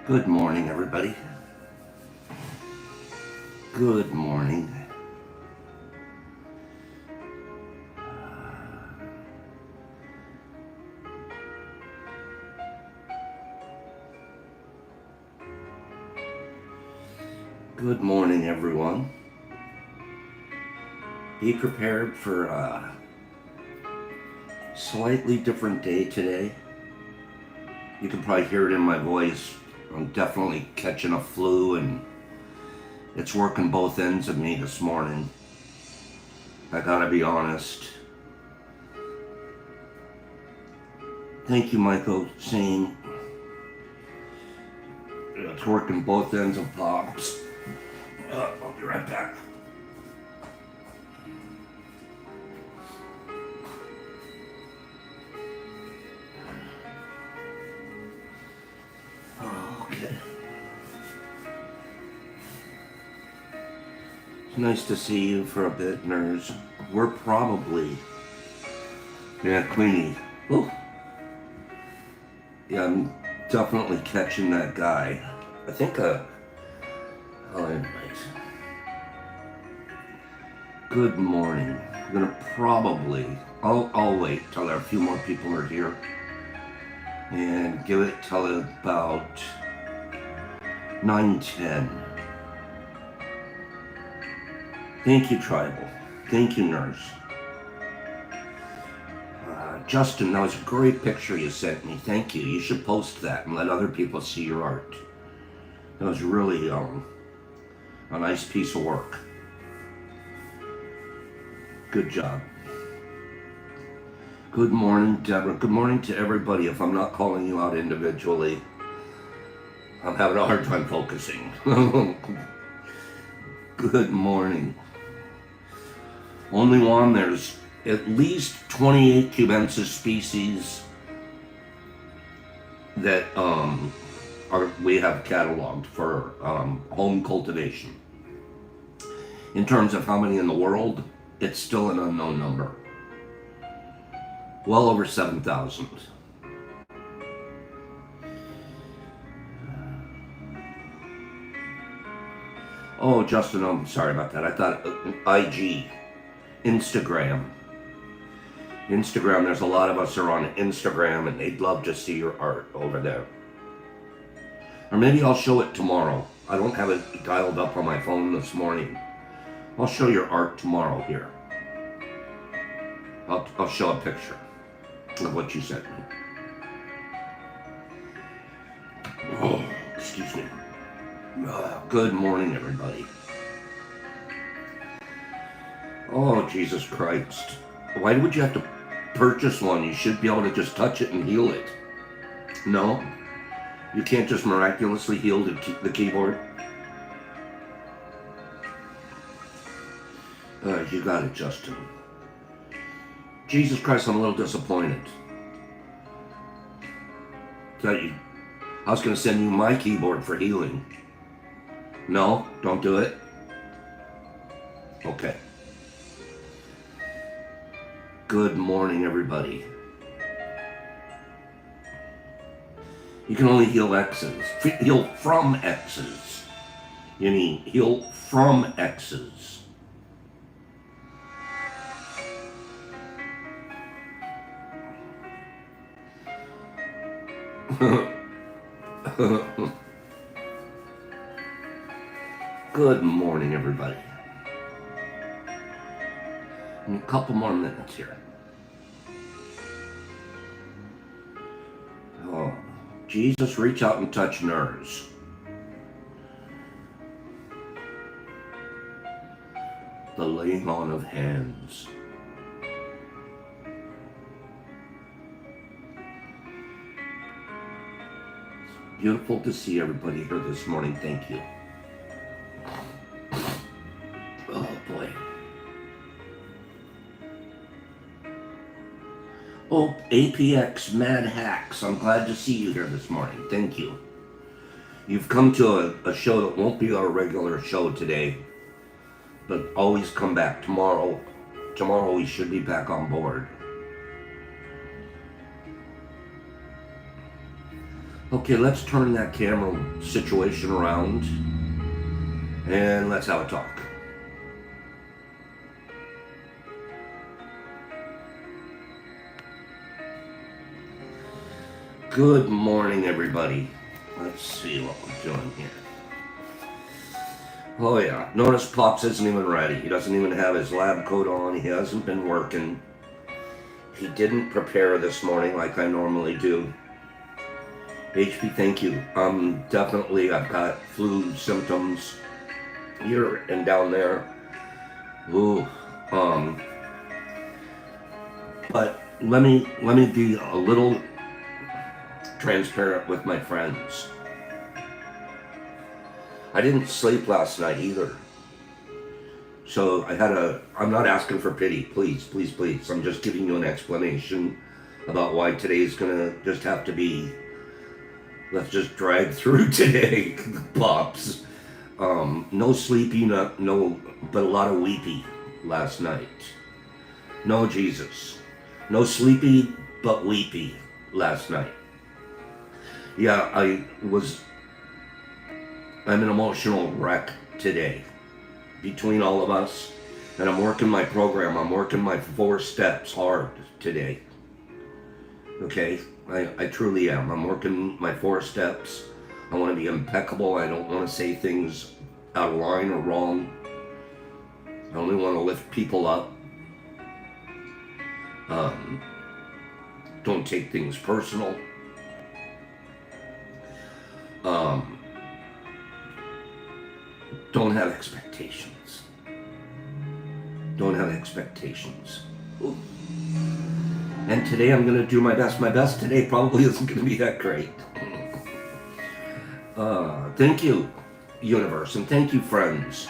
Good morning, everybody. Good morning. Good morning, everyone. Be prepared for a slightly different day today. You can probably hear it in my voice. I'm definitely catching a flu, and it's working both ends of me this morning. I gotta be honest. Thank you, Michael, saying it's working both ends of Pops. I'll be right back. Okay. It's nice to see you for a bit, Nurse. We're probably... Yeah, Queenie. Oh. Yeah, I'm definitely catching that guy. I think, I'll invite. Good morning. I'm gonna probably... I'll wait till a few more people are here. And give it till about 9:10. Thank you, Tribal. Thank you, Nurse. Justin, that was a great picture you sent me. Thank you. You should post that and let other people see your art. That was really a nice piece of work. Good job. Good morning, Deborah. Good morning to everybody. If I'm not calling you out individually, I'm having a hard time focusing. Good morning. Only one, there's at least 28 cubensis species that we have cataloged for home cultivation. In terms of how many in the world, it's still an unknown number. Well over 7,000. Oh, Justin, I'm sorry about that. I thought IG, Instagram. There's a lot of us are on Instagram, and they'd love to see your art over there. Or maybe I'll show it tomorrow. I don't have it dialed up on my phone this morning. I'll show your art tomorrow here. I'll show a picture of what you sent me. Oh, excuse me. Good morning, everybody. Oh, Jesus Christ. Why would you have to purchase one? You should be able to just touch it and heal it. No? You can't just miraculously heal the keyboard? You got it, Justin. Jesus Christ, I'm a little disappointed. I was going to send you my keyboard for healing. No? Don't do it? Okay. Good morning, everybody. You can only heal X's. Heal from X's. You mean heal from X's. Good morning, everybody. In a couple more minutes here. Oh, Jesus, reach out and touch nerves. The laying on of hands. It's beautiful to see everybody here this morning. Thank you. Oh, boy. Oh, APX Mad Hacks, I'm glad to see you here this morning. Thank you. You've come to a show that won't be our regular show today, but always come back tomorrow. Tomorrow we should be back on board. Okay, let's turn that camera situation around and let's have a talk. Good morning, everybody. Let's see what we're doing here. Oh yeah, notice Pops isn't even ready. He doesn't even have his lab coat on. He hasn't been working. He didn't prepare this morning like I normally do. HP, thank you. Definitely, I've got flu symptoms here and down there. Ooh, but let me be a little transparent with my friends. I didn't sleep last night either. So I'm not asking for pity, please, please, please. I'm just giving you an explanation about why today's gonna just have to be, let's just drag through today, Pops. No sleepy, no, but a lot of weepy last night. No Jesus. No sleepy, but weepy last night. Yeah, I'm an emotional wreck today between all of us, and I'm working my program. I'm working my 4 steps hard today. Okay, I truly am. I'm working my 4 steps. I want to be impeccable. I don't want to say things out of line or wrong. I only want to lift people up. Don't take things personal. Don't have expectations. Don't have expectations. Ooh. And today I'm going to do my best. My best today probably isn't going to be that great. Thank you, universe, and thank you, friends.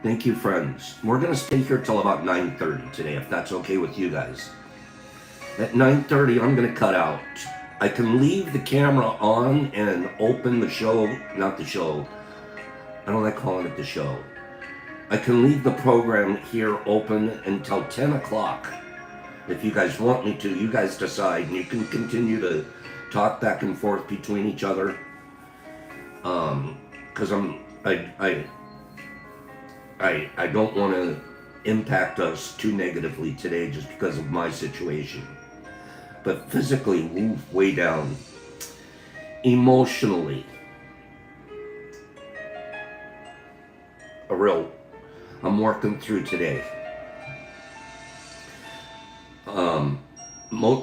Thank you, friends. We're going to stay here till about 9:30 today, if that's okay with you guys. At 9:30, I'm going to cut out. I can leave the camera on and open the show, not the show. I don't like calling it the show. I can leave the program here open until 10 o'clock. If you guys want me to, you guys decide, and you can continue to talk back and forth between each other. Because I don't want to impact us too negatively today just because of my situation. But physically, way down. Emotionally, I'm working through today.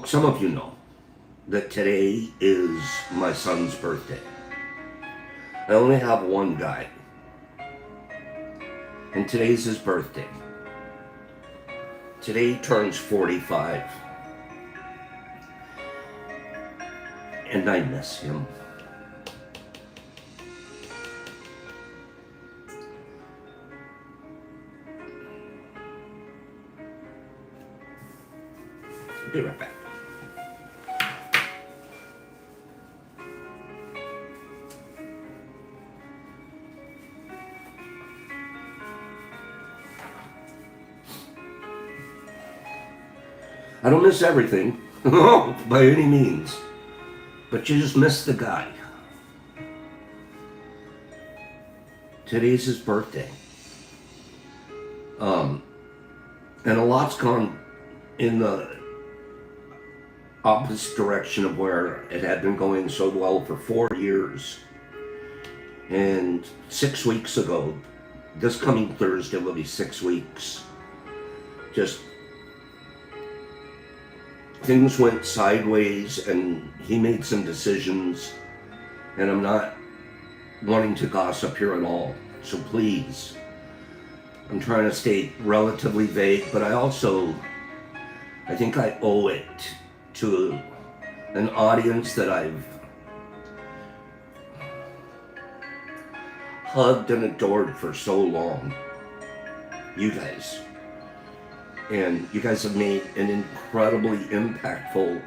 Some of you know that today is my son's birthday. I only have one guy, and today's his birthday. Today he turns 45, and I miss him. Be right back. I don't miss everything, by any means, but you just miss the guy. Today's his birthday. And a lot's gone in the opposite direction of where it had been going so well for 4 years. And 6 weeks ago, this coming Thursday will be 6 weeks. Just things went sideways and he made some decisions, and I'm not wanting to gossip here at all. So please, I'm trying to stay relatively vague, but I think I owe it to an audience that I've hugged and adored for so long. You guys. And you guys have made an incredibly impactful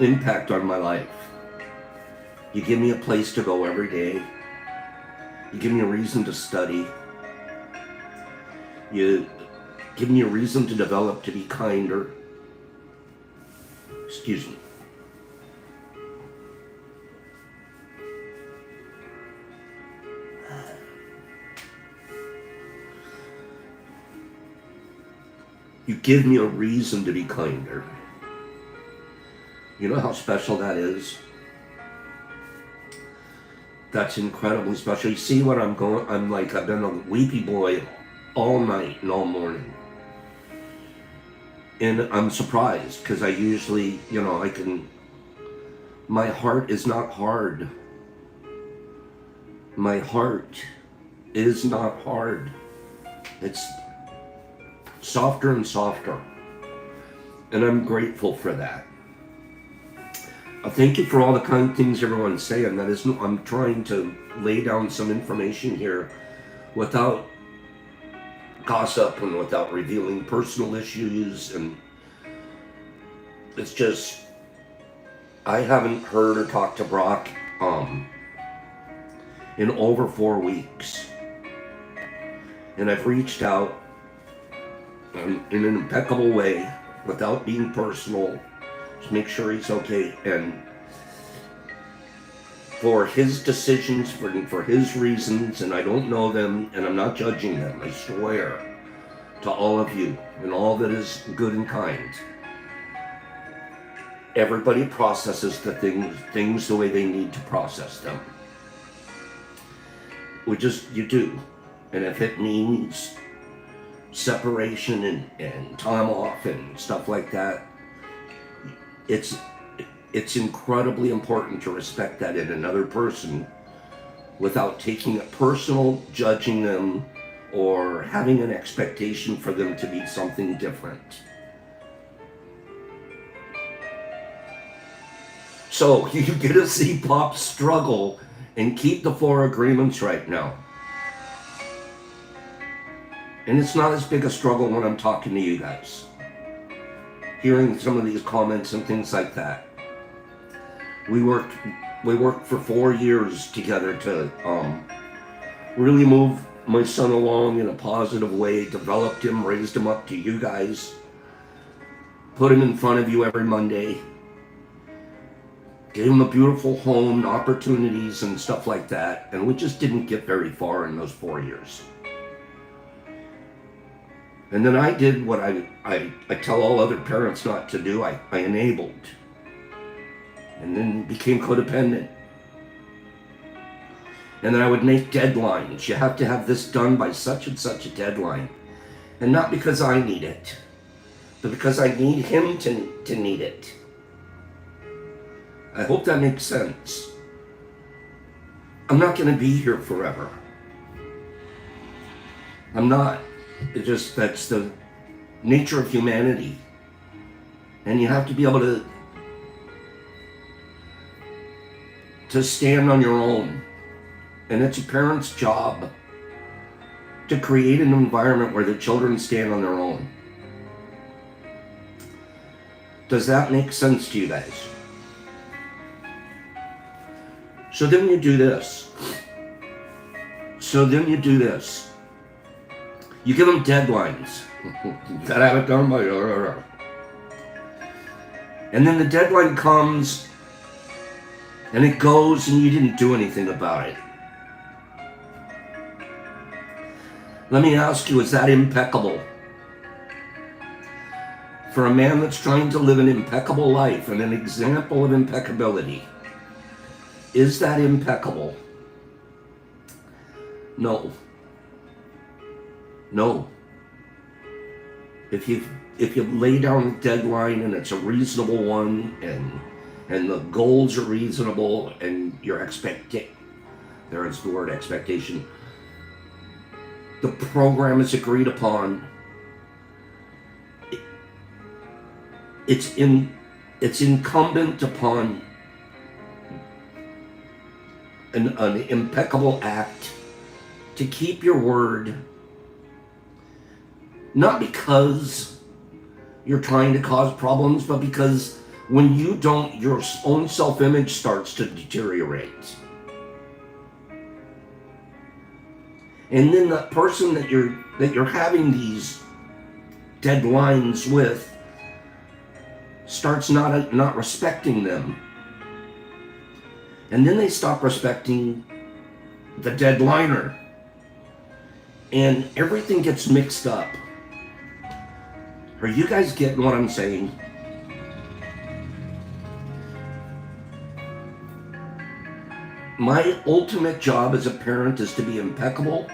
impact on my life. You give me a place to go every day. You give me a reason to study. You give me a reason to develop, to be kinder. Excuse me. You give me a reason to be kinder. You know how special that is? That's incredibly special. You see what I'm going, I've been a weepy boy all night and all morning. And I'm surprised because I usually, my heart is not hard. My heart is not hard. It's softer and softer. And I'm grateful for that. Thank you for all the kind things everyone's saying. I'm trying to lay down some information here without gossip and without revealing personal issues. And it's just, I haven't heard or talked to Brock in over 4 weeks. And I've reached out in an impeccable way without being personal to make sure he's okay, and for his decisions, for his reasons, and I don't know them, and I'm not judging them, I swear to all of you and all that is good and kind. Everybody processes the things the way they need to process them. You do. And if it means separation and time off and stuff like that, it's incredibly important to respect that in another person without taking it personal, judging them, or having an expectation for them to be something different. So you get to see Pop struggle and keep the 4 agreements right now. And it's not as big a struggle when I'm talking to you guys. Hearing some of these comments and things like that. We worked for 4 years together to really move my son along in a positive way, developed him, raised him up to you guys, put him in front of you every Monday, gave him a beautiful home, opportunities and stuff like that, and we just didn't get very far in those 4 years. And then I did what I tell all other parents not to do. I enabled. And then became codependent. And then I would make deadlines. You have to have this done by such and such a deadline. And not because I need it, but because I need him to need it. I hope that makes sense. I'm not going to be here forever. I'm not. That's the nature of humanity. And you have to be able to stand on your own. And it's a parent's job to create an environment where the children stand on their own. Does that make sense to you guys? So then you do this. You give them deadlines. Gotta have it done by. And then the deadline comes, and it goes, and you didn't do anything about it. Let me ask you, is that impeccable? For a man that's trying to live an impeccable life and an example of impeccability, is that impeccable? No. No. If you lay down a deadline and it's a reasonable one, and the goals are reasonable, and your there's the word expectation, the program is agreed upon, it's incumbent upon an impeccable act to keep your word. Not because you're trying to cause problems, but because when you don't, your own self-image starts to deteriorate. And then that person that you're having these deadlines with starts not respecting them. And then they stop respecting the deadliner. And everything gets mixed up. Are you guys getting what I'm saying? My ultimate job as a parent is to be impeccable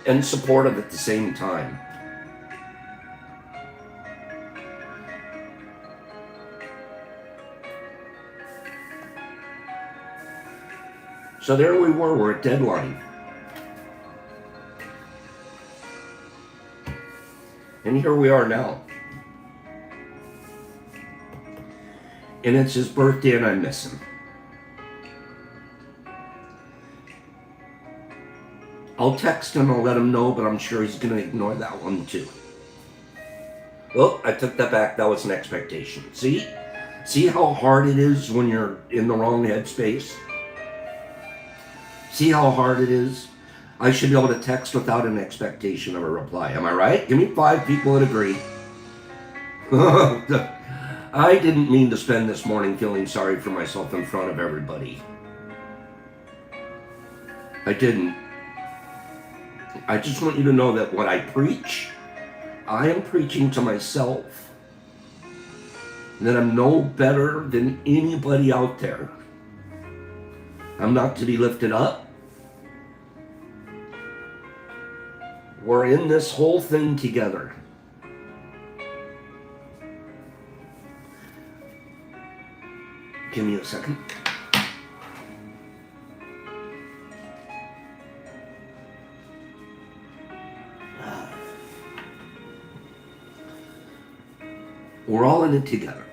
and supportive at the same time. So there we were, we're at deadline. And here we are now. And it's his birthday and I miss him. I'll text him, I'll let him know, but I'm sure he's going to ignore that one too. Oh, I took that back. That was an expectation. See? See how hard it is when you're in the wrong headspace? See how hard it is? I should be able to text without an expectation of a reply. Am I right? Give me 5 people that agree. I didn't mean to spend this morning feeling sorry for myself in front of everybody. I didn't. I just want you to know that what I preach, I am preaching to myself. That I'm no better than anybody out there. I'm not to be lifted up. We're in this whole thing together. Give me a second. We're all in it together.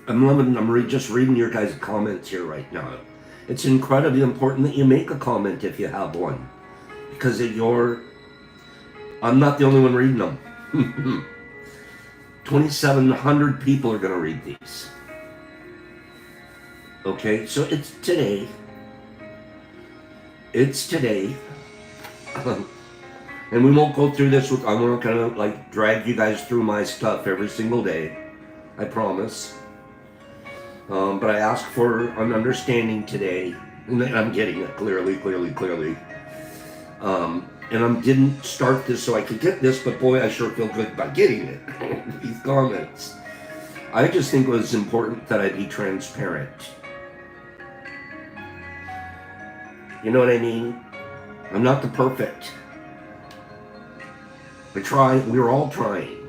I'm just reading your guys' comments here right now. It's incredibly important that you make a comment if you have one. Because I'm not the only one reading them. 2,700 people are going to read these. Okay, so it's today. It's today. And we won't go through this I'm not going to drag you guys through my stuff every single day. I promise. But I ask for an understanding today. And I'm getting it clearly. And I didn't start this so I could get this, but boy, I sure feel good about getting it. These comments. I just think it was important that I be transparent. You know what I mean? I'm not the perfect. I try. We're all trying.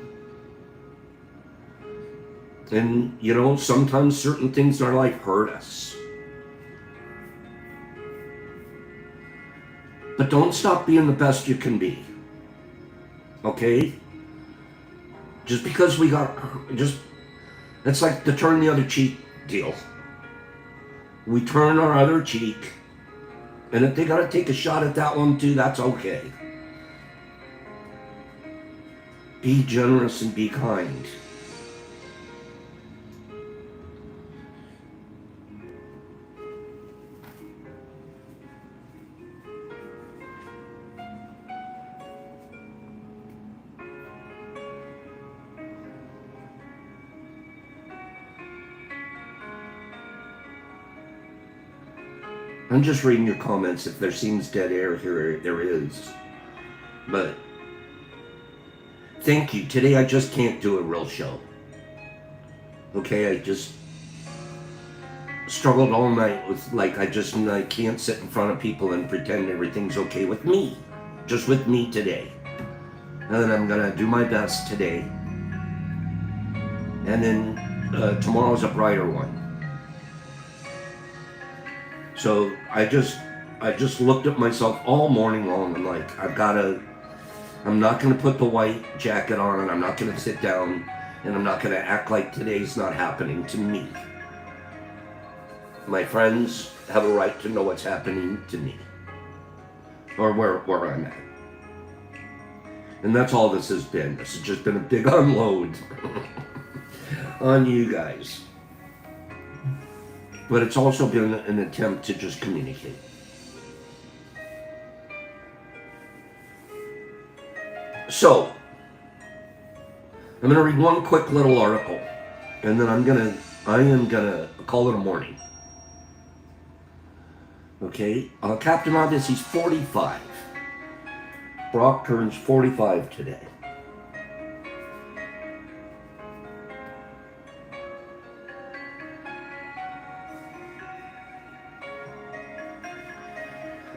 And, sometimes certain things in our life hurt us. But don't stop being the best you can be. Okay? Just because it's like the turn the other cheek deal. We turn our other cheek, and if they gotta take a shot at that one too, that's okay. Be generous and be kind. I'm just reading your comments. If there seems dead air here, there is. But thank you. Today I just can't do a real show. Okay, I just struggled all night with I can't sit in front of people and pretend everything's okay with me. Just with me today. And I'm gonna do my best today. And then tomorrow's a brighter one. So I just looked at myself all morning long. I'm like, I'm not going to put the white jacket on, and I'm not going to sit down, and I'm not going to act like today's not happening to me. My friends have a right to know what's happening to me, or where I'm at. And that's all this has been. This has just been a big unload on you guys. But it's also been an attempt to just communicate. So, I'm gonna read one quick little article, and then I am gonna call it a morning. Okay, Captain Obvious, he's 45. Brock turns 45 today.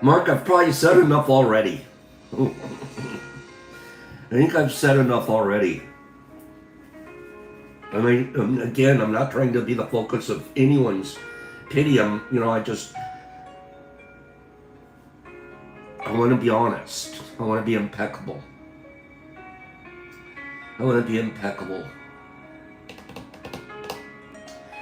Mark, I've probably said enough already. I think I've said enough already. I mean, again, I'm not trying to be the focus of anyone's pity. I want to be honest. I want to be impeccable.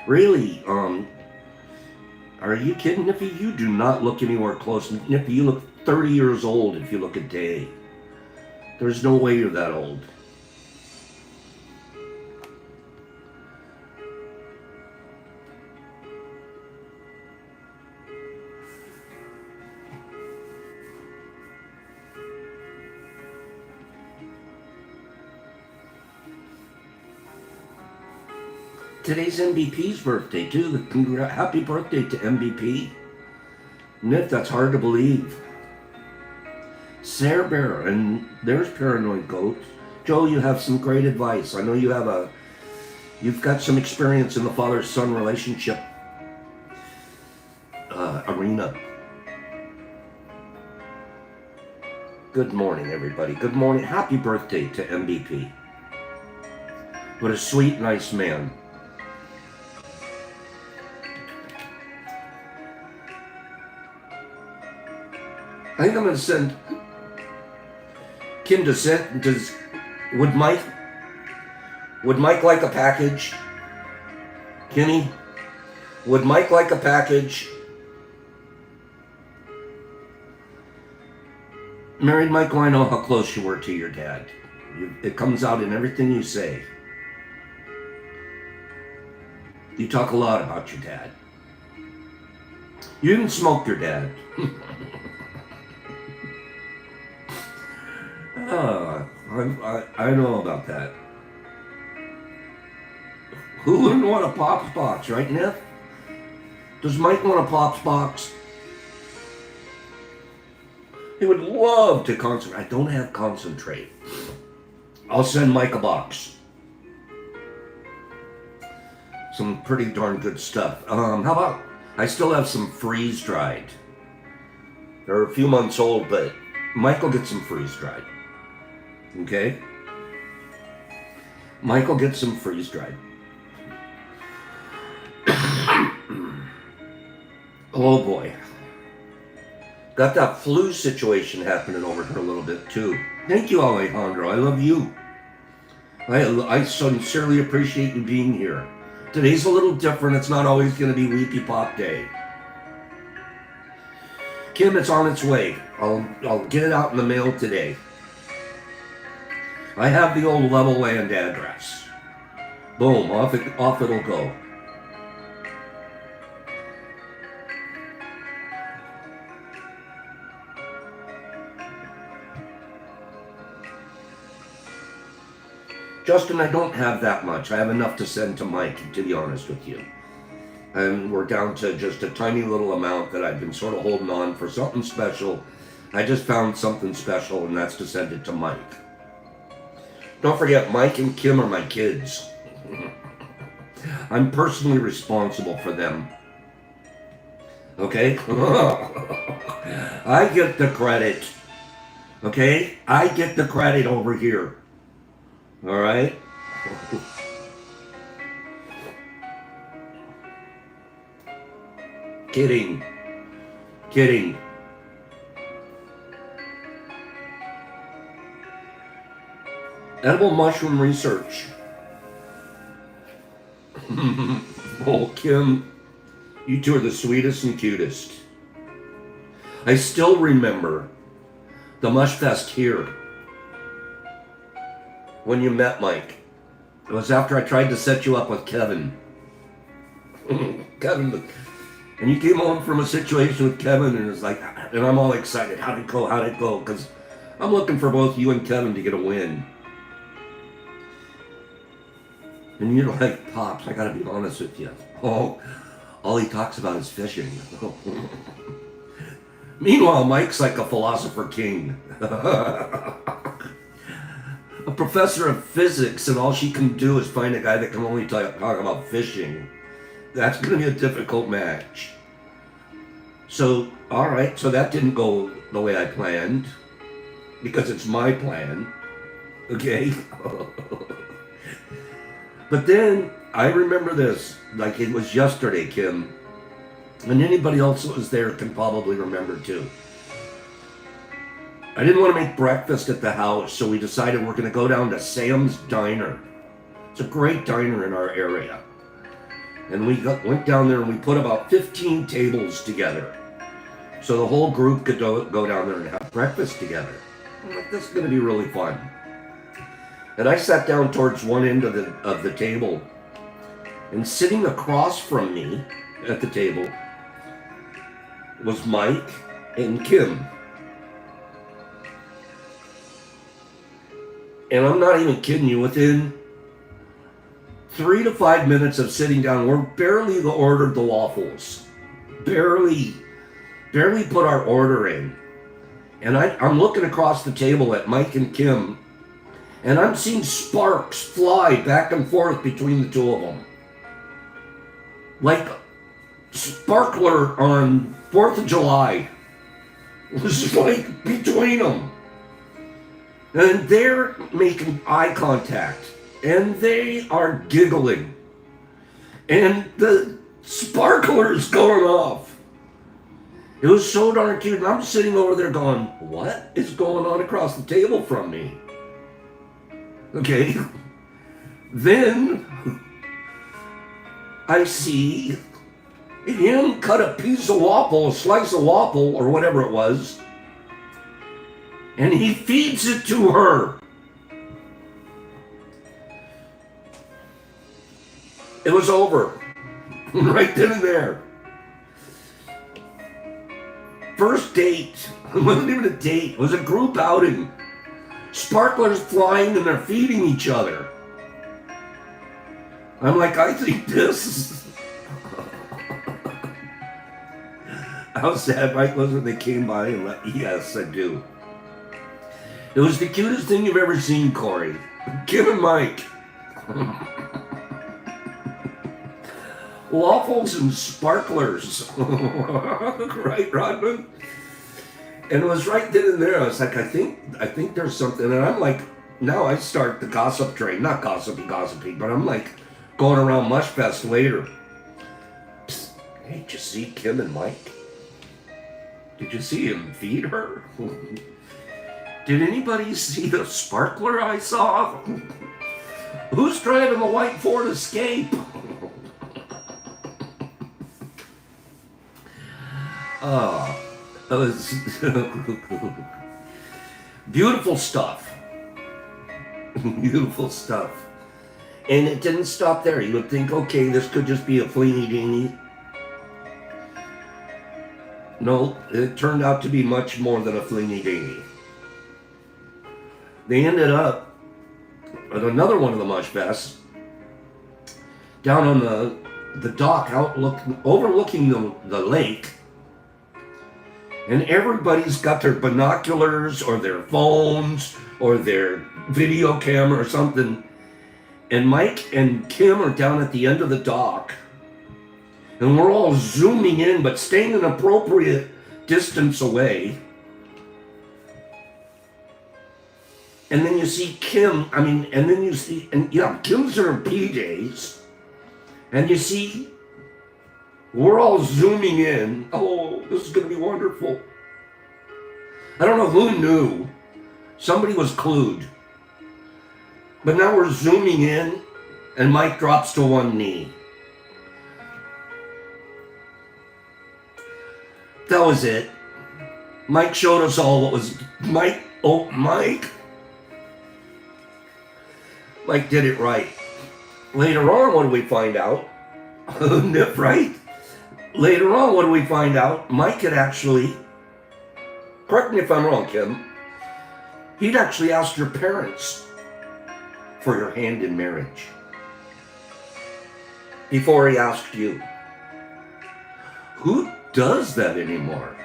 Really, are you kidding, Nippy? You do not look anywhere close. Nippy, you look 30 years old if you look a day. There's no way you're that old. Today's MVP's birthday, too. Happy birthday to MVP. Nip, that's hard to believe. Sarah Bear, and there's Paranoid Goat. Joe, you have some great advice. I know you've got some experience in the father-son relationship arena. Good morning, everybody. Good morning. Happy birthday to MVP. What a sweet, nice man. I think I'm going to send Kim would Mike like a package? Kenny, would Mike like a package? Married Michael, I know how close you were to your dad. It comes out in everything you say. You talk a lot about your dad. You didn't smoke your dad. I know about that. Who wouldn't want a Pops box, right, Nip? Does Mike want a Pops box? He would love to concentrate. I don't have concentrate. I'll send Mike a box. Some pretty darn good stuff. How about, I still have some freeze-dried. They're a few months old, but Mike will get some freeze-dried. Okay? Michael gets some freeze-dried. Oh boy. Got that flu situation happening over here a little bit too. Thank you, Alejandro. I love you. I sincerely appreciate you being here. Today's a little different. It's not always going to be Weepy Pop Day. Kim, it's on its way. I'll get it out in the mail today. I have the old level land address. Boom, off it'll go. Justin, I don't have that much. I have enough to send to Mike, to be honest with you. And we're down to just a tiny little amount that I've been sort of holding on for something special. I just found something special, and that's to send it to Mike. Don't forget, Mike and Kim are my kids. I'm personally responsible for them. Okay? I get the credit. Okay? I get the credit over here. All right? Kidding. Edible mushroom research. Oh, Kim, you two are the sweetest and cutest. I still remember the Mush Fest here when you met Mike. It was after I tried to set you up with Kevin. Kevin, and you came home from a situation with Kevin, and it's like, and I'm all excited. How'd it go? Because I'm looking for both you and Kevin to get a win. And you're like, Pops, I gotta be honest with you. Oh, all he talks about is fishing. Meanwhile, Mike's like a philosopher king. A professor of physics, and all she can do is find a guy that can only talk about fishing. That's going to be a difficult match. So, all right, so that didn't go the way I planned, because it's my plan, okay? But then, I remember this, like it was yesterday, Kim, and anybody else that was there can probably remember too. I didn't want to make breakfast at the house, so we decided we're going to go down to Sam's Diner. It's a great diner in our area. And we went down there and we put about 15 tables together. So the whole group could go down there and have breakfast together. I'm like, this is going to be really fun. And I sat down towards one end of the table. And sitting across from me at the table was Mike and Kim. And I'm not even kidding you, within 3 to 5 minutes of sitting down, we're barely ordered the waffles. Barely put our order in. And I'm looking across the table at Mike and Kim, and I'm seeing sparks fly back and forth between the two of them. Like sparkler on 4th of July. It was like between them. And they're making eye contact. And they are giggling. And the sparkler's going off. It was so darn cute. And I'm sitting over there going, what is going on across the table from me? Okay. Then I see him cut a piece of waffle, a slice of waffle, or whatever it was, and he feeds it to her. It was over. Right then and there. First date. It wasn't even a date. It was a group outing. Sparklers flying and they're feeding each other. I'm like, I think this. How sad Mike was when they came by and let, yes, I do. It was the cutest thing you've ever seen, Corey. Kim and Mike. Waffles and sparklers. Right, Rodman? And it was right then and there. I was like, I think there's something. And I'm like, now I start the gossip train. Not gossipy, but I'm like going around Mush Fest later. Psst, hey, did you see Kim and Mike? Did you see him feed her? Did anybody see the sparkler I saw? Who's driving the white Ford Escape? Oh, that was beautiful stuff. Beautiful stuff. And it didn't stop there. You would think, okay, this could just be a fleeny-deeny. No, it turned out to be much more than a fleeny-deeny. They ended up at another one of the Mush Fests, down on the dock, overlooking the lake. And everybody's got their binoculars or their phones or their video camera or something. And Mike and Kim are down at the end of the dock. And we're all zooming in, but staying an appropriate distance away. And then you see Kim, Kim's in her PJs. And you see, we're all zooming in. Oh, this is going to be wonderful. I don't know who knew. Somebody was clued. But now we're zooming in, and Mike drops to one knee. That was it. Mike showed us all what was... Mike did it right. Later on, what do we find out? Right? Later on, what do we find out? Mike had actually, correct me if I'm wrong, Kim, he'd actually asked your parents for your hand in marriage. before he asked you. Who does that anymore?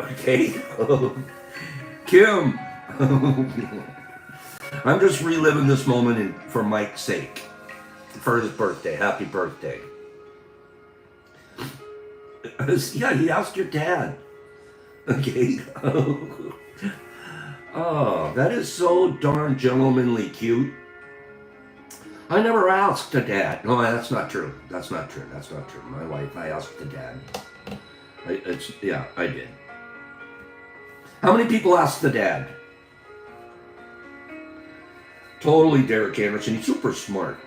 Okay? Kim. I'm just reliving this moment for Mike's sake. For his birthday. Happy birthday. Yeah, he asked your dad. Okay? Oh, that is so darn gentlemanly cute. I never asked a dad. No, that's not true. That's not true. That's not true. My wife, I asked the dad. I did. How many people asked the dad? Totally Derek Anderson. He's super smart.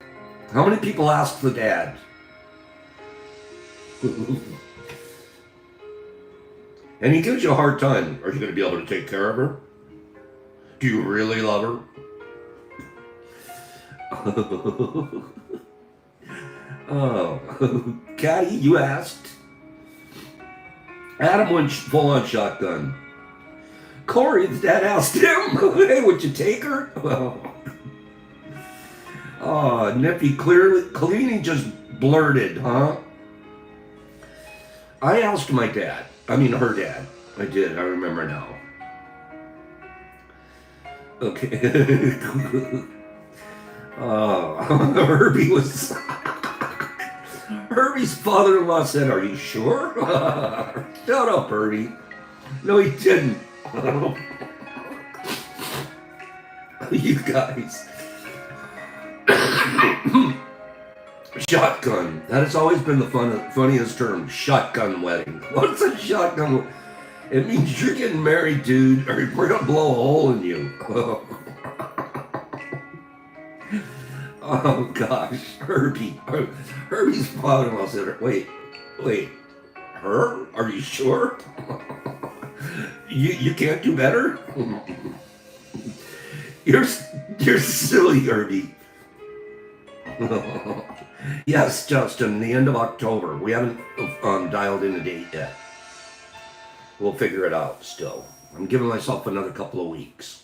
How many people asked the dad? And he gives you a hard time. Are you going to be able to take care of her? Do you really love her? Oh, Caddy, you asked. Adam went full on shotgun. Corey, the dad asked him, hey, would you take her? Oh, Nippy, clearly just blurted, huh? I asked my dad. I mean, her dad. I did. I remember now. Okay. Herbie's father-in-law said, are you sure? Shut up, Herbie. No, he didn't. You guys. Shotgun. That has always been the funniest term. Shotgun wedding. What's a shotgun? It means you're getting married, dude, or we're going to blow a hole in you. Oh, gosh. Herbie's father-in-law said, wait. Her? Are you sure? You can't do better? You're silly, Herbie. Yes, Justin, the end of October. We haven't dialed in a date yet. We'll figure it out still. I'm giving myself another couple of weeks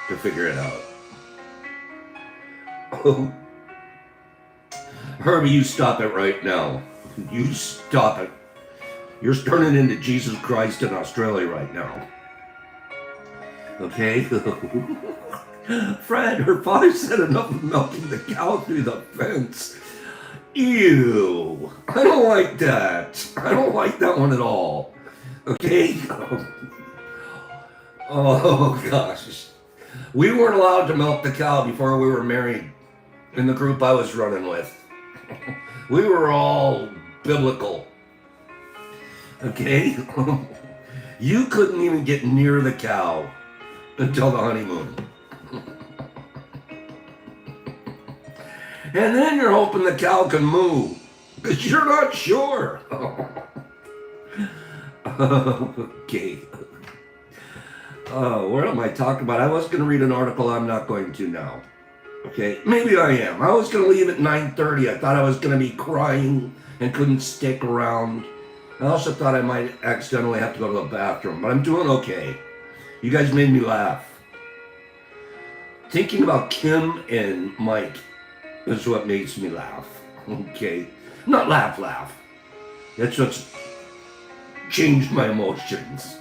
to figure it out. Oh. Herbie, you stop it right now. You stop it. You're turning into Jesus Christ in Australia right now. Okay? Fred, her father said enough of milking the cow through the fence. Ew. I don't like that. I don't like that one at all. Okay? Oh, gosh. We weren't allowed to milk the cow before we were married in the group I was running with. We were all biblical. Okay? You couldn't even get near the cow until the honeymoon. And then you're hoping the cow can moo, because you're not sure. Okay. What am I talking about? I was going to read an article. I'm not going to now. Okay, maybe I am. I was going to leave at 9:30. I thought I was going to be crying and couldn't stick around. I also thought I might accidentally have to go to the bathroom, but I'm doing okay. You guys made me laugh. Thinking about Kim and Mike is what makes me laugh. Okay, not laugh. That's what's changed my emotions.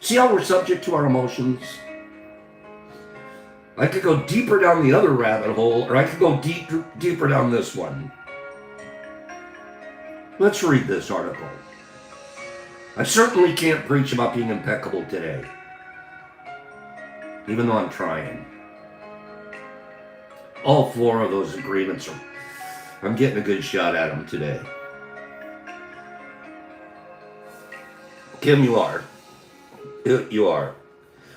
See how we're subject to our emotions? I could go deeper down the other rabbit hole, or I could go deeper down this one. Let's read this article. I certainly can't preach about being impeccable today, even though I'm trying. All four of those agreements I'm getting a good shot at them today. Kim, you are. You are.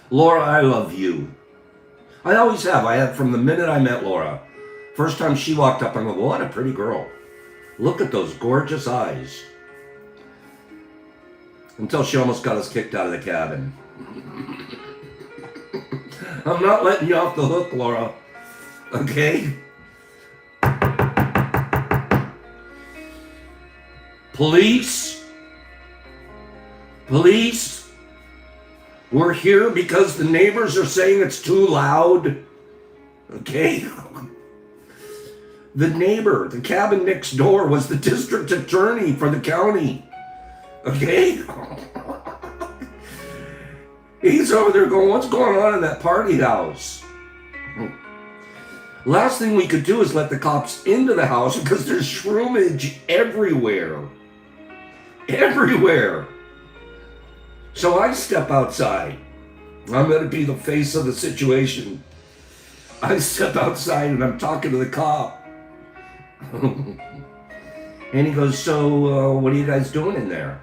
Laura, I love you. I always have. I have from the minute I met Laura. First time she walked up, I go, what a pretty girl. Look at those gorgeous eyes. Until she almost got us kicked out of the cabin. I'm not letting you off the hook, Laura. Okay? Police, we're here because the neighbors are saying it's too loud. Okay? The neighbor, the cabin next door, was the district attorney for the county. Okay? He's over there going, what's going on in that party house? Last thing we could do is let the cops into the house because there's shroomage everywhere. Everywhere. So I step outside. I'm going to be the face of the situation. I step outside and I'm talking to the cop. And he goes, so what are you guys doing in there?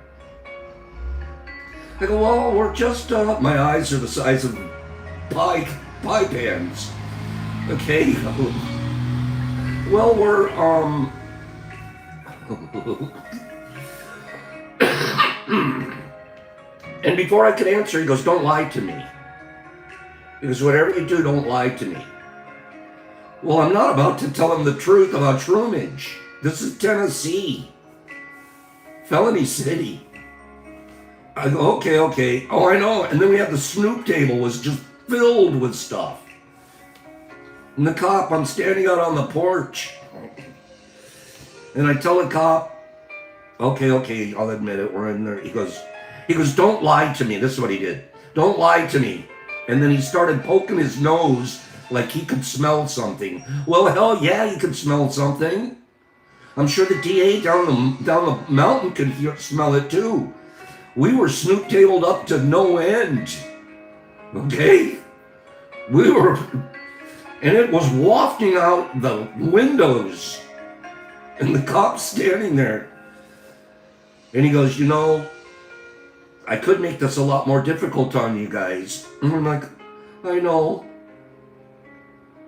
I go, well, we're just, my eyes are the size of pie pans. Okay. Well, we're, and before I could answer, he goes, don't lie to me. He goes, whatever you do, don't lie to me. Well, I'm not about to tell him the truth about shroomage. This is Tennessee. Felony city. I go, okay. Oh, I know. And then we had the snoop table was just filled with stuff. And the cop, I'm standing out on the porch. And I tell the cop, okay, I'll admit it, we're in there. He goes, don't lie to me. This is what he did. Don't lie to me. And then he started poking his nose like he could smell something. Well, hell yeah, he could smell something. I'm sure the DA down the mountain could smell it too. We were snoop tabled up to no end. Okay? We were, and it was wafting out the windows. And the cop's standing there. And he goes, I could make this a lot more difficult on you guys. And I'm like, I know.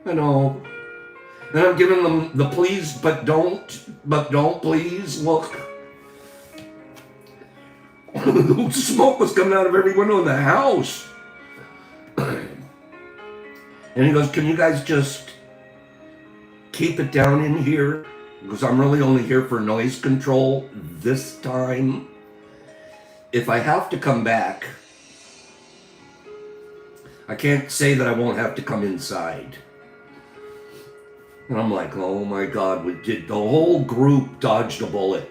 And I'm giving them the please, but don't please look. The smoke was coming out of every window in the house. And he goes, can you guys just keep it down in here? Because I'm really only here for noise control this time. If I have to come back, I can't say that I won't have to come inside. And I'm like, oh my God, the whole group dodged a bullet.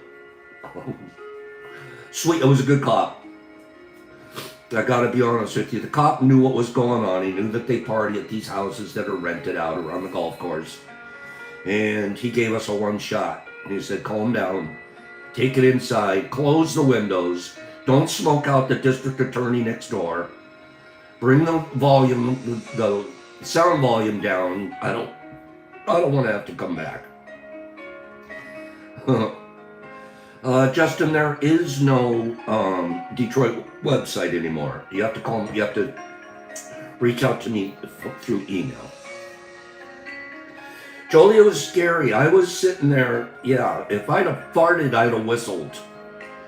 Sweet, it was a good cop. I gotta be honest with you. The cop knew what was going on. He knew that they party at these houses that are rented out around the golf course. And he gave us a one shot. And he said, calm down, take it inside, close the windows, don't smoke out the district attorney next door, bring the volume, the sound volume down. I don't want to have to come back. Justin, there is no Detroit website anymore. You have to call. You have to reach out to me through email. Jolie, it was scary. I was sitting there. Yeah, if I'd have farted, I'd have whistled.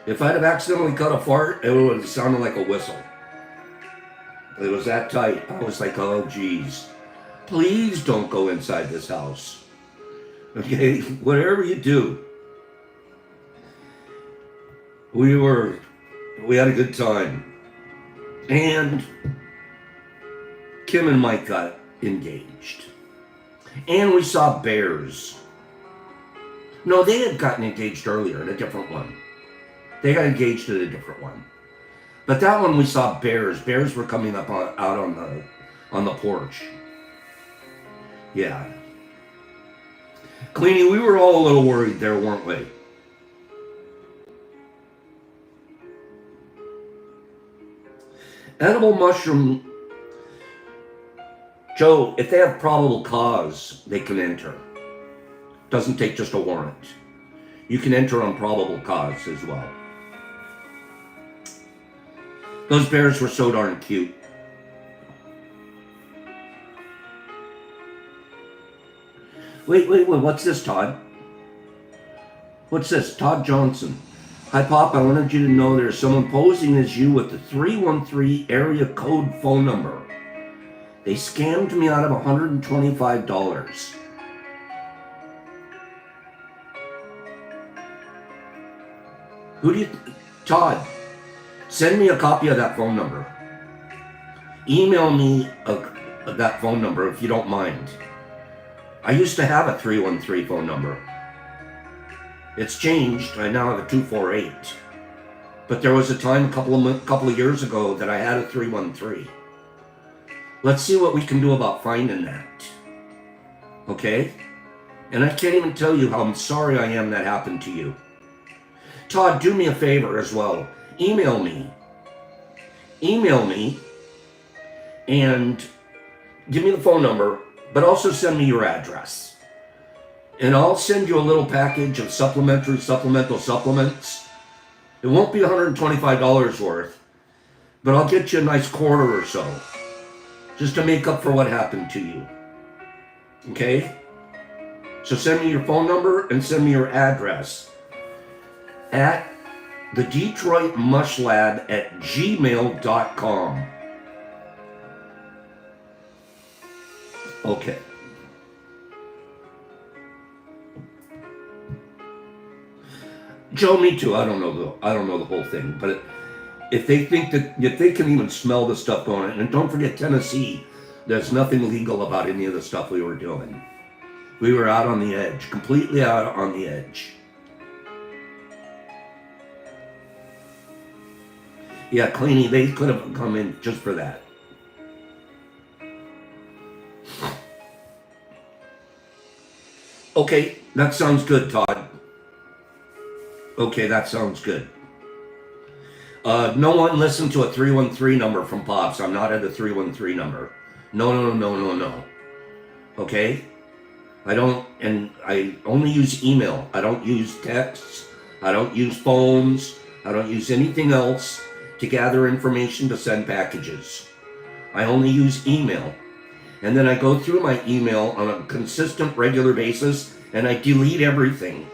If I'd have accidentally cut a fart, it would have sounded like a whistle. It was that tight. I was like, oh, geez. Please don't go inside this house. Okay? Whatever you do. We had a good time. And Kim and Mike got engaged. And we saw bears. No, they had gotten engaged earlier in a different one. They got engaged in a different one. But that one we saw bears. Bears were coming up out on the porch. Yeah. Cleanie, we were all a little worried there, weren't we? Edible mushroom. Joe, if they have probable cause, they can enter. Doesn't take just a warrant. You can enter on probable cause as well. Those bears were so darn cute. Wait, what's this, Todd? What's this? Todd Johnson. Hi, Pop, I wanted you to know there's someone posing as you with the 313 area code phone number. They scammed me out of $125. Todd, send me a copy of that phone number. Email me that phone number if you don't mind. I used to have a 313 phone number. It's changed. I now have a 248. But there was a time a couple of years ago that I had a 313. Let's see what we can do about finding that. Okay? And I can't even tell you how sorry I am that happened to you. Todd, do me a favor as well. Email me. Email me and give me the phone number, but also send me your address. And I'll send you a little package of supplemental supplements. It won't be $125 worth, but I'll get you a nice quarter or so, just to make up for what happened to you. Okay? So send me your phone number and send me your address at the Detroit Mush Lab at gmail.com. Okay. Joe, me too. I don't know the whole thing, but if they think that, if they can even smell the stuff going on, and don't forget Tennessee, there's nothing legal about any of the stuff we were doing. We were out on the edge, completely out on the edge. Yeah, Cleany, they could have come in just for that. Okay, that sounds good, Todd. Okay, that sounds good. No one listen to a 313 number from Pops. I'm not at a 313 number. No. Okay? I only use email. I don't use texts. I don't use phones. I don't use anything else to gather information to send packages. I only use email. And then I go through my email on a consistent, regular basis, and I delete everything.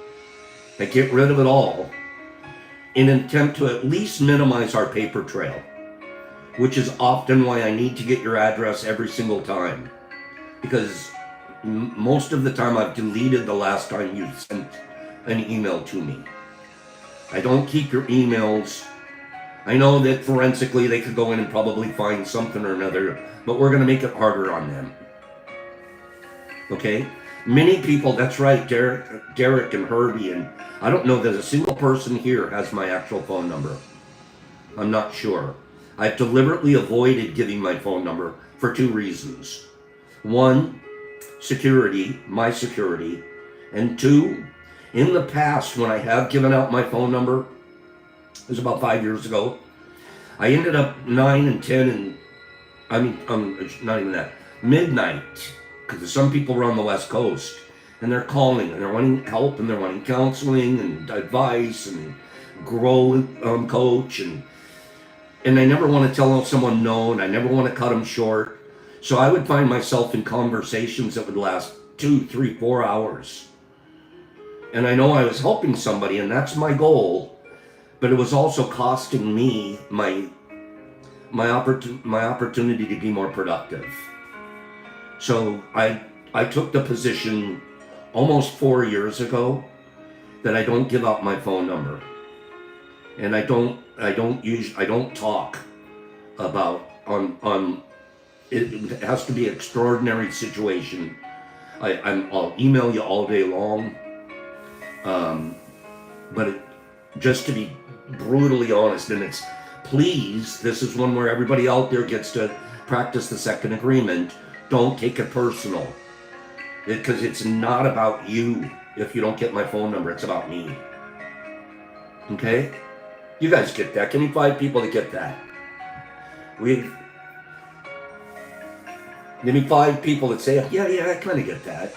I get rid of it all in an attempt to at least minimize our paper trail, which is often why I need to get your address every single time, because most of the time I've deleted the last time you sent an email to me. I don't keep your emails. I know that forensically they could go in and probably find something or another, but we're going to make it harder on them. Okay? Many people, that's right, Derek and Herbie, and I don't know that a single person here has my actual phone number. I'm not sure. I've deliberately avoided giving my phone number for two reasons. One, security, my security. And two, in the past when I have given out my phone number, it was about 5 years ago, I ended up 9 and 10 and, not even that, midnight, because some people are on the West Coast, and they're calling, and they're wanting help, and they're wanting counseling, and advice, and grow coach, and I never want to tell someone no, and I never want to cut them short, so I would find myself in conversations that would last 2, 3, 4 hours, and I know I was helping somebody, and that's my goal, but it was also costing me my opportunity to be more productive. So I took the position almost 4 years ago that I don't give out my phone number, and I don't talk about on it has to be an extraordinary situation. I'll email you all day long, but just to be brutally honest, and it's please, this is one where everybody out there gets to practice the second agreement. Don't take it personal, because it's not about you. If you don't get my phone number, it's about me. Okay? You guys get that? Give me 5 people that get that. Give me 5 people that say, yeah, I kind of get that.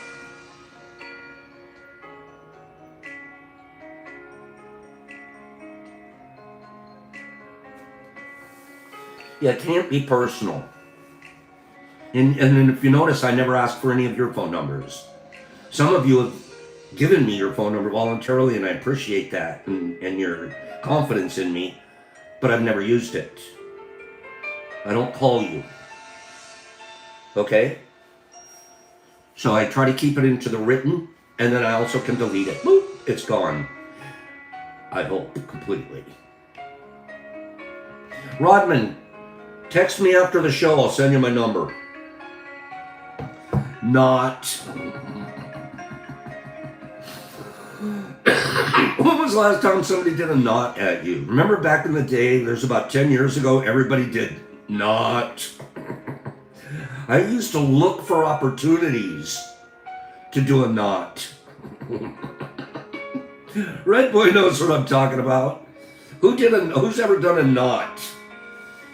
Yeah, it can't be personal. And if you notice, I never asked for any of your phone numbers. Some of you have given me your phone number voluntarily, and I appreciate that and your confidence in me, but I've never used it. I don't call you. Okay? So I try to keep it into the written, and then I also can delete it. Boop, it's gone. I hope, completely. Rodman, text me after the show. I'll send you my number. Not. was the last time somebody did a knot at you? Remember back in the day, there's about 10 years ago, everybody did knot. I used to look for opportunities to do a knot. Red Boy knows what I'm talking about. Who's ever done a knot?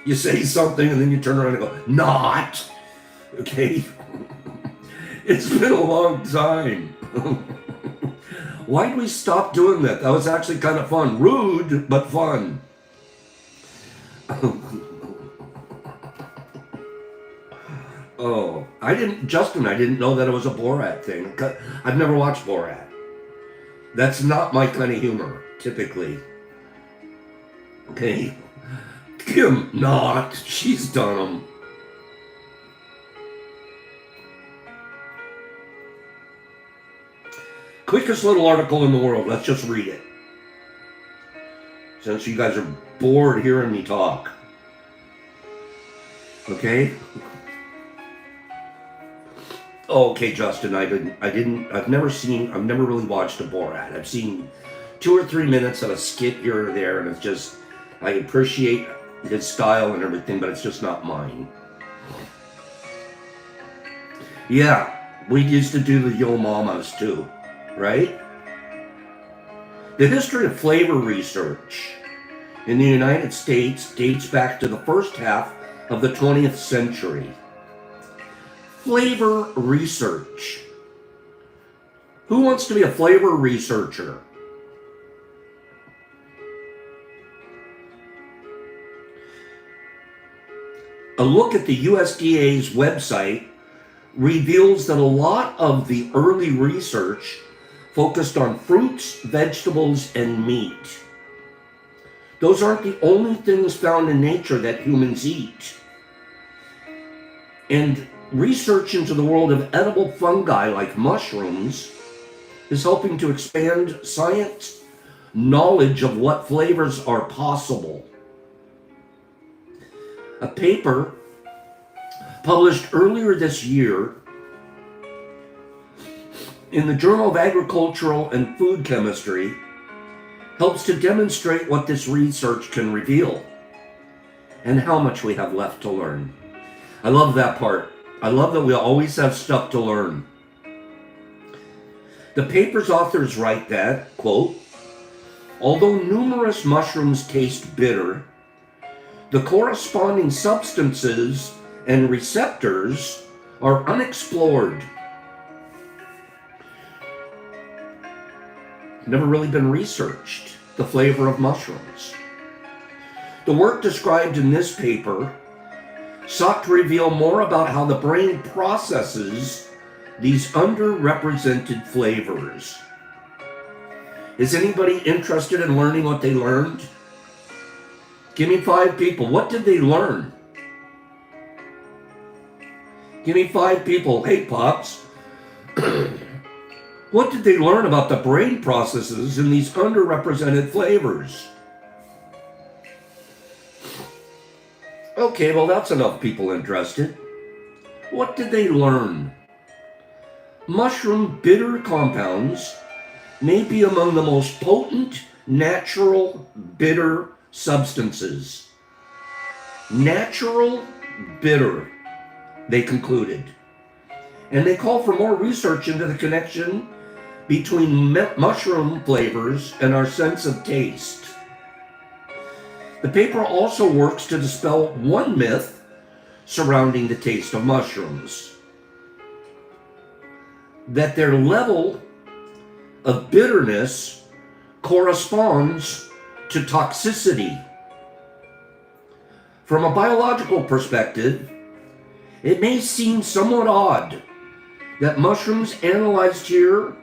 You say something and then you turn around and go, knot. Okay? It's been a long time. Why did we stop doing that? That was actually kind of fun. Rude, but fun. Oh, I didn't know that it was a Borat thing. I've never watched Borat. That's not my kind of humor, typically. Okay? Kim, not. She's done them. Quickest little article in the world. Let's just read it. Since you guys are bored hearing me talk. Okay? Oh, okay, Justin, I've never really watched a Borat. I've seen 2 or 3 minutes of a skit here or there, and it's just, I appreciate his style and everything, but it's just not mine. Yeah, we used to do the Yo Mamas too, right? The history of flavor research in the United States dates back to the first half of the 20th century. Flavor research. Who wants to be a flavor researcher? A look at the USDA's website reveals that a lot of the early research focused on fruits, vegetables, and meat. Those aren't the only things found in nature that humans eat. And research into the world of edible fungi like mushrooms is helping to expand science knowledge of what flavors are possible. A paper published earlier this year in the Journal of Agricultural and Food Chemistry helps to demonstrate what this research can reveal and how much we have left to learn. I love that part. I love that we always have stuff to learn. The paper's authors write that, quote, although numerous mushrooms taste bitter, the corresponding substances and receptors are unexplored. Never really been researched, the flavor of mushrooms. The work described in this paper sought to reveal more about how the brain processes these underrepresented flavors. Is anybody interested in learning what they learned? Give me 5 people. What did they learn? Give me 5 people. Hey, Pops. What did they learn about the brain processes in these underrepresented flavors? Okay, well, that's enough people interested. What did they learn? Mushroom bitter compounds may be among the most potent natural bitter substances. Natural bitter, they concluded. And they call for more research into the connection between mushroom flavors and our sense of taste. The paper also works to dispel one myth surrounding the taste of mushrooms: that their level of bitterness corresponds to toxicity. From a biological perspective, it may seem somewhat odd that mushrooms analyzed here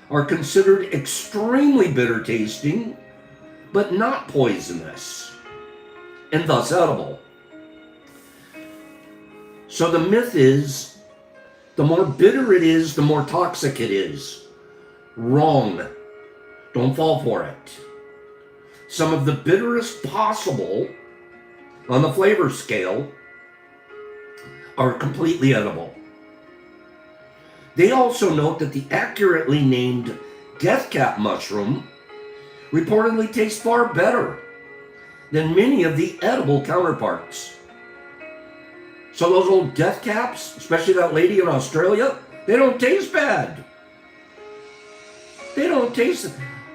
are considered extremely bitter tasting, but not poisonous, and thus edible. So the myth is, the more bitter it is, the more toxic it is. Wrong. Don't fall for it. Some of the bitterest possible on the flavor scale are completely edible. They also note that the accurately named death cap mushroom, reportedly taste far better than many of the edible counterparts. So those old death caps, especially that lady in Australia, they don't taste bad. They don't taste.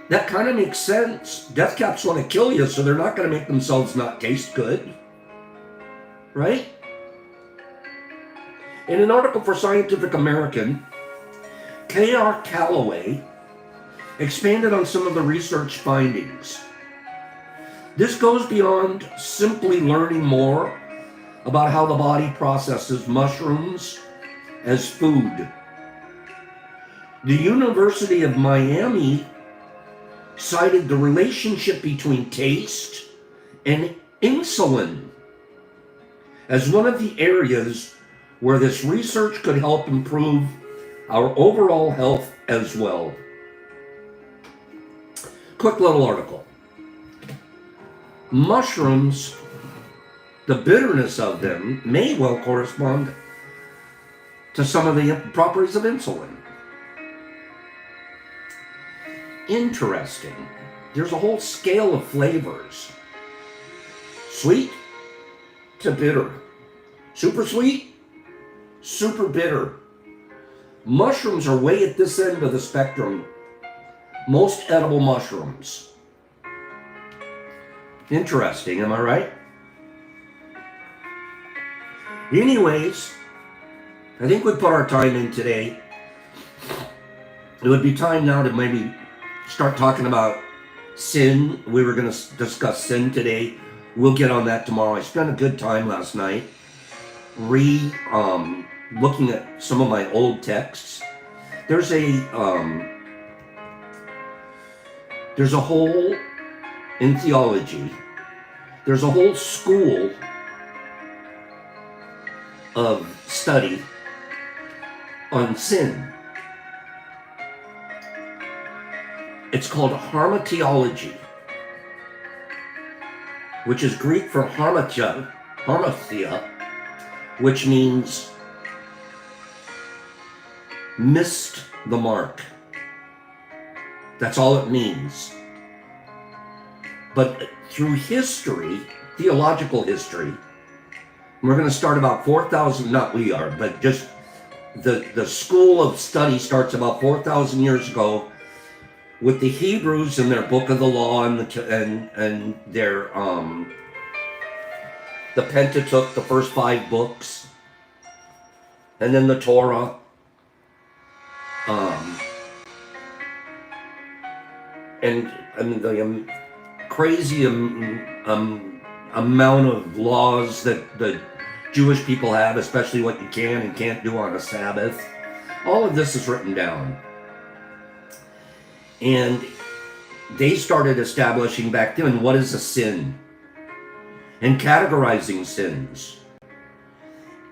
That kind of makes sense. Death caps want to kill you, so they're not going to make themselves not taste good. Right? In an article for Scientific American, K.R. Calloway expanded on some of the research findings. This goes beyond simply learning more about how the body processes mushrooms as food. The University of Miami cited the relationship between taste and insulin as one of the areas where this research could help improve our overall health as well. Quick little article. Mushrooms, the bitterness of them may well correspond to some of the properties of insulin. Interesting. There's a whole scale of flavors. Sweet to bitter. Super sweet, super bitter. Mushrooms are way at this end of the spectrum. Most edible mushrooms. Interesting, am I right? Anyways, I think we put our time in today. It would be time now to maybe start talking about sin. We were going to discuss sin today. We'll get on that tomorrow. I spent a good time last night looking at some of my old texts. There's a whole, in theology, there's a whole school of study on sin. It's called hamartiology, which is Greek for hamartia, which means missed the mark. That's all it means. But through history, theological history, we're going to start about 4,000, not we are, but just the school of study starts about 4,000 years ago with the Hebrews and their book of the law and their the Pentateuch, the first 5 books, and then the Torah, and the crazy amount of laws that the Jewish people have, especially what you can and can't do on a Sabbath. All of this is written down. And they started establishing back then what is a sin and categorizing sins.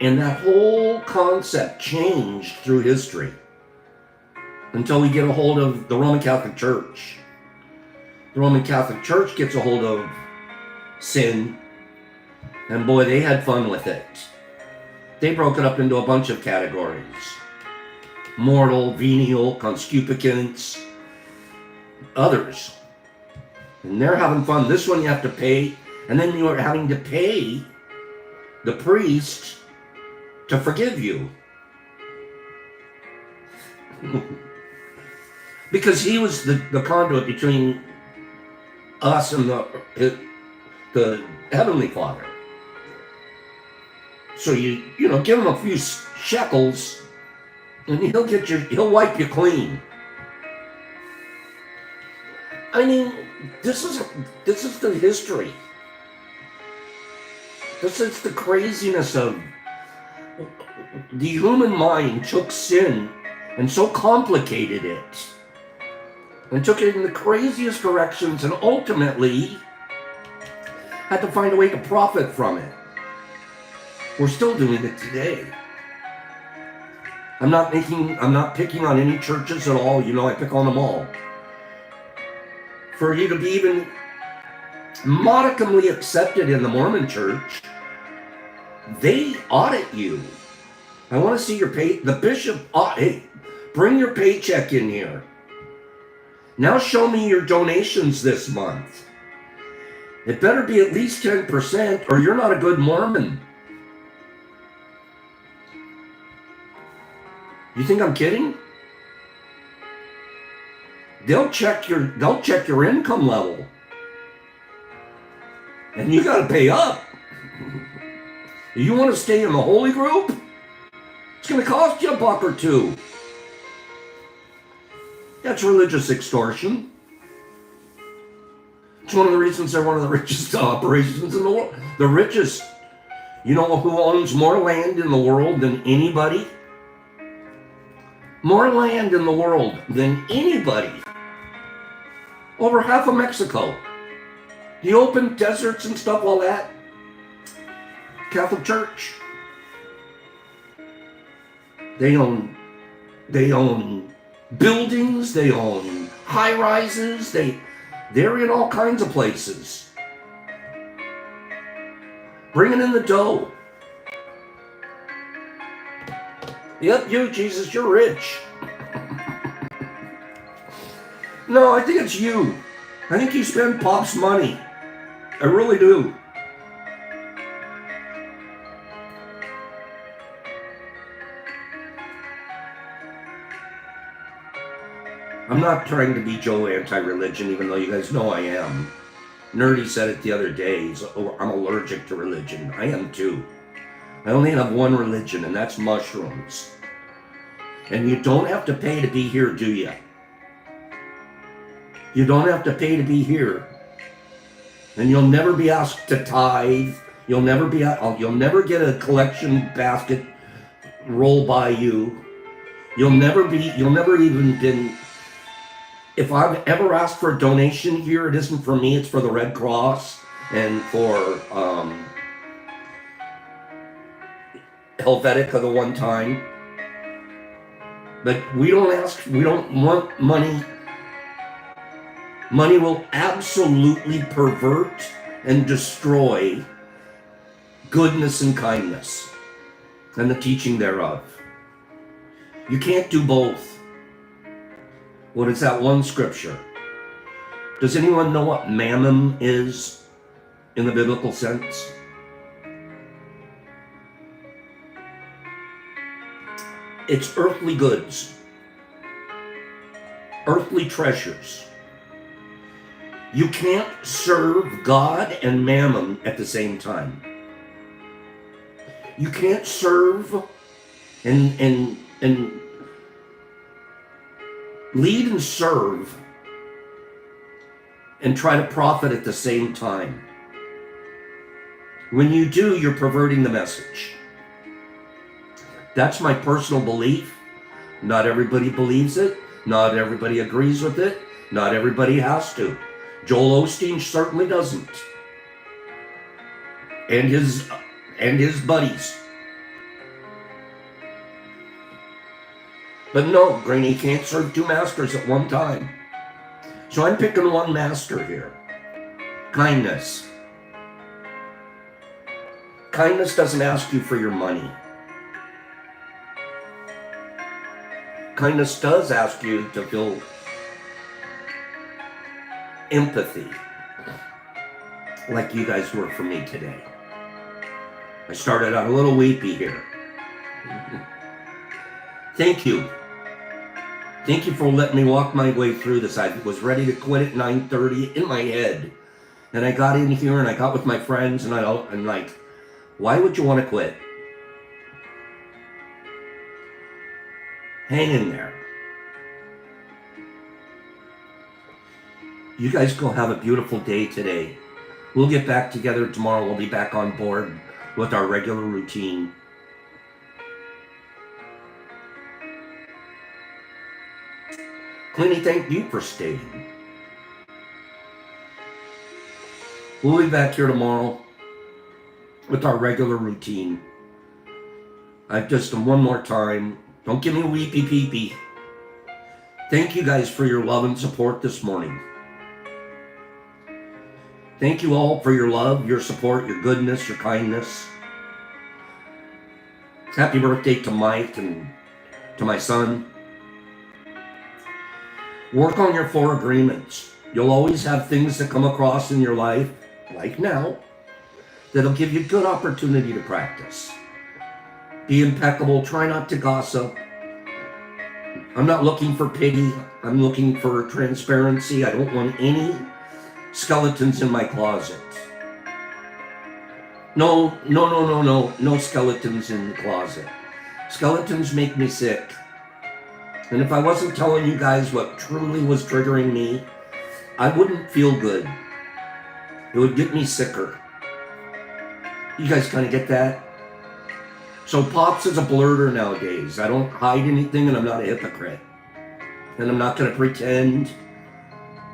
And that whole concept changed through history until we get a hold of the Roman Catholic Church. The Roman Catholic Church gets a hold of sin, and boy, they had fun with it. They broke it up into a bunch of categories. Mortal, venial, concupiscence, others. And they're having fun. This one you have to pay, and then you are having to pay the priest to forgive you. Because he was the conduit between us and the Heavenly Father. So you give him a few shekels, and he'll wipe you clean. I mean, this is the history. This is the craziness of the human mind took sin and so complicated it and took it in the craziest directions and ultimately had to find a way to profit from it. We're still doing it today. I'm not picking on any churches at all. I pick on them all. For you to be even modicumly accepted in the Mormon church, they audit you. I want to see your pay. The bishop, hey, bring your paycheck in here. Now show me your donations this month. It better be at least 10% or you're not a good Mormon. You think I'm kidding? They'll check your income level. And you got to pay up. You want to stay in the holy group? It's going to cost you $1 or $2. That's religious extortion. It's one of the reasons they're one of the richest operations in the world. The richest. You know who owns more land in the world than anybody? More land in the world than anybody. Over half of Mexico. The open deserts and stuff, all that. Catholic Church. They own buildings, they own high rises, they're in all kinds of places. Bringing in the dough. Yep, you, Jesus, you're rich. No, I think it's you. I think you spend Pop's money. I really do. I'm not trying to be Joe anti-religion, even though you guys know I am. Nerdy said it the other day. I'm allergic to religion. I am too. I only have one religion, and that's mushrooms. And you don't have to pay to be here, do you? You don't have to pay to be here. And you'll never be asked to tithe. You'll never get a collection basket roll by you. You'll never even been. If I've ever asked for a donation here, it isn't for me, it's for the Red Cross and for Helvetica the one time. But we don't want money. Money will absolutely pervert and destroy goodness and kindness and the teaching thereof. You can't do both. What is that one scripture? Does anyone know what mammon is in the biblical sense? It's earthly goods, earthly treasures. You can't serve God and mammon at the same time. You can't serve and lead and serve and try to profit at the same time. When you do, you're perverting the message. That's my personal belief. Not everybody believes it. Not everybody agrees with it. Not everybody has to. Joel Osteen certainly doesn't. And his buddies. But no, Granny can't serve two masters at one time. So I'm picking one master here. Kindness. Kindness doesn't ask you for your money. Kindness does ask you to feel empathy, like you guys were for me today. I started out a little weepy here. Thank you. Thank you for letting me walk my way through this. I was ready to quit at 9:30 in my head. And I got in here and I got with my friends and I'm like, why would you want to quit? Hang in there. You guys go have a beautiful day today. We'll get back together tomorrow. We'll be back on board with our regular routine. Clinty, thank you for staying. We'll be back here tomorrow with our regular routine. I've just done one more time. Don't give me a weepy peepee. Thank you guys for your love and support this morning. Thank you all for your love, your support, your goodness, your kindness. Happy birthday to Mike and to my son. Work on your 4 agreements. You'll always have things that come across in your life, like now, that'll give you good opportunity to practice. Be impeccable. Try not to gossip. I'm not looking for pity. I'm looking for transparency. I don't want any skeletons in my closet. No skeletons in the closet. Skeletons make me sick. And if I wasn't telling you guys what truly was triggering me, I wouldn't feel good. It would get me sicker. You guys kind of get that? So Pops is a blurter nowadays. I don't hide anything, and I'm not a hypocrite. And I'm not going to pretend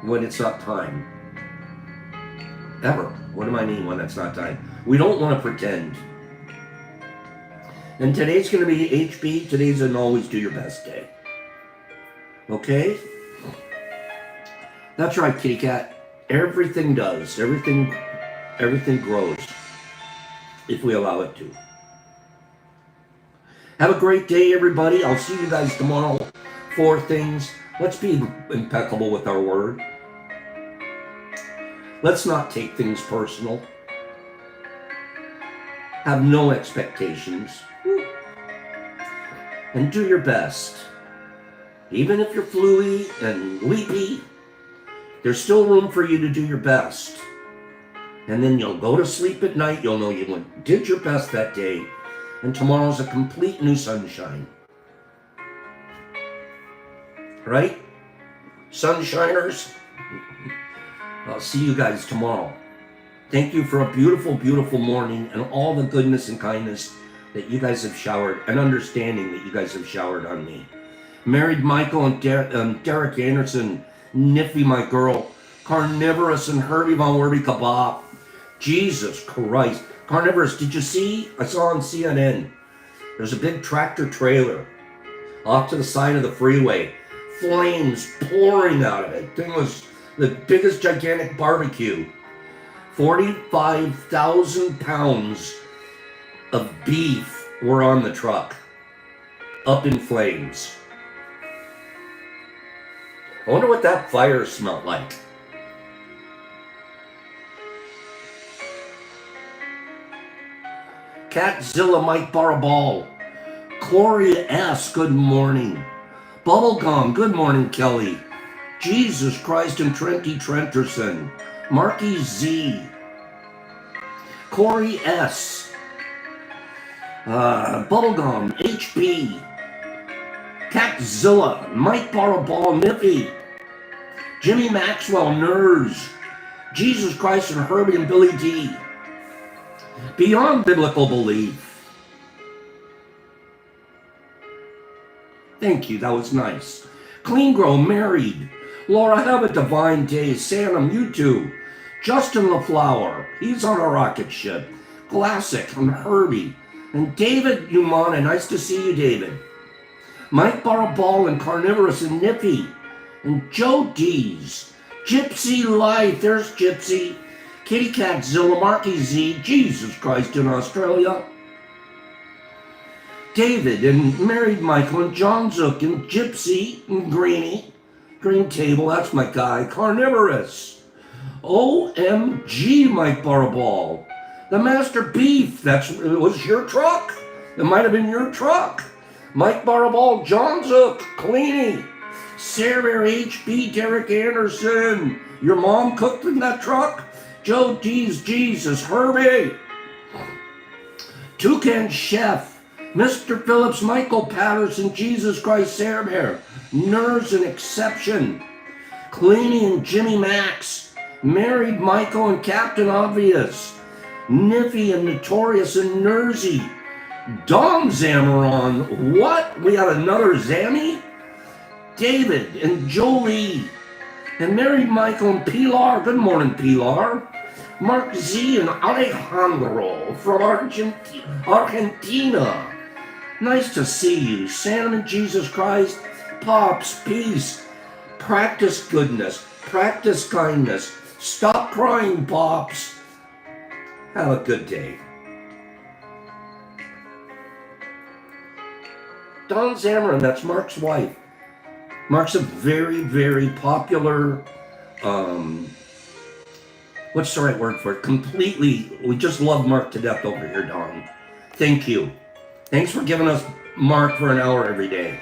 when it's not time. Ever. What do I mean when it's not time? We don't want to pretend. And today's going to be HB. Today's an always do your best day. Okay? That's right, kitty cat. Everything does. Everything grows if we allow it to. Have a great day, everybody. I'll see you guys tomorrow. 4 things. Let's be impeccable with our word. Let's not take things personal. Have no expectations. And do your best. Even if you're fluey and leapy, there's still room for you to do your best. And then you'll go to sleep at night. You'll know you did your best that day. And tomorrow's a complete new sunshine. Right? Sunshiners? I'll see you guys tomorrow. Thank you for a beautiful, beautiful morning and all the goodness and kindness that you guys have showered and understanding that you guys have showered on me. Married Michael and Derek Anderson, Niffy, my girl, Carnivorous and Herbie Von Werby Kebab. Jesus Christ. Carnivorous, did you see? I saw on CNN. There's a big tractor trailer off to the side of the freeway. Flames pouring out of it. Thing was the biggest gigantic barbecue. 45,000 pounds of beef were on the truck. Up in flames. I wonder what that fire smelled like. Catzilla Mike Barabal. Corey S. Good morning. Bubblegum. Good morning, Kelly. Jesus Christ and Trenty Trenterson. Marky Z. Corey S. Bubblegum. HB. Catzilla. Mike Barabal. Nippy. Jimmy Maxwell. Nurs. Jesus Christ and Herbie and Billy D. Beyond biblical belief. Thank you, that was nice. Clean Grow, married. Laura, have a divine day. Sanam, you too. Justin LaFlower, he's on a rocket ship. Classic, and Herbie. And David Umana, nice to see you, David. Mike Barabal and Carnivorous and Nippy. And Joe Dees. Gypsy Life, there's Gypsy. Kitty Cat Zilla, Marky Z, Jesus Christ in Australia. David and Married Michael and John Zook and Gypsy and Greenie. Green Table, that's my guy. Carnivorous. OMG, Mike Barabal. The Master Beef, it was your truck. It might have been your truck. Mike Barabal, John Zook, Cleany. Sarah HB, Derek Anderson. Your mom cooked in that truck? Joe D's Jesus, Herbie, Toucan Chef, Mr. Phillips, Michael Patterson, Jesus Christ, Sarah Bear, Nurse and Exception, Cleany and Jimmy Max, Married Michael and Captain Obvious, Niffy and Notorious and Nursey, Dom Zamaron, what? We got another Zammy? David and Jolie, and Married Michael and Pilar, good morning Pilar. Mark Z and Alejandro from Argentina. Nice to see you. Sam and Jesus Christ. Pops, peace. Practice goodness. Practice kindness. Stop crying, Pops. Have a good day. Don Zamarin, that's Mark's wife. Mark's a very, very popular, what's the right word for it? Completely, we just love Mark to death over here, Don. Thank you. Thanks for giving us Mark for an hour every day.